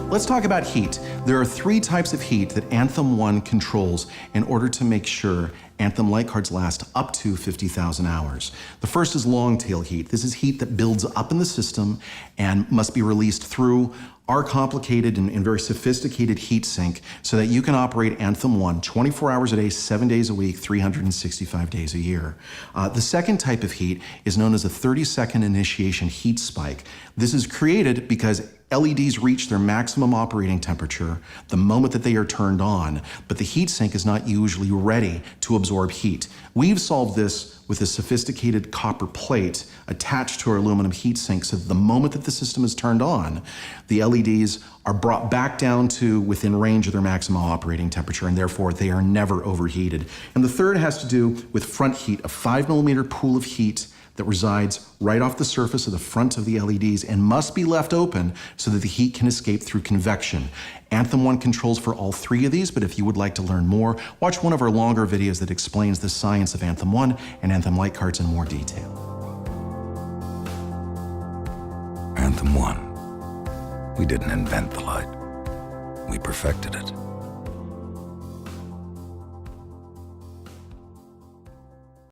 Let's talk about heat. There are 3 types of heat that Anthem 1 controls in order to make sure Anthem light cards last up to 50,000 hours. The first is long tail heat. This is heat that builds up in the system and must be released through our complicated and very sophisticated heat sink so that you can operate Anthem 1 24 hours a day, 7 days a week, 365 days a year. The second type of heat is known as a 30-second initiation heat spike. This is created because LEDs reach their maximum operating temperature the moment that they are turned on, but the heat sink is not usually ready to absorb heat. We've solved this with a sophisticated copper plate attached to our aluminum heat sink so that the moment that the system is turned on, the LEDs are brought back down to within range of their maximum operating temperature, and therefore they are never overheated. And the third has to do with front heat, a 5-millimeter pool of heat that resides right off the surface of the front of the LEDs and must be left open so that the heat can escape through convection. Anthem 1 controls for all 3 of these, but if you would like to learn more, watch one of our longer videos that explains the science of Anthem 1 and Anthem light cards in more detail. Anthem 1. We didn't invent the light. We perfected it.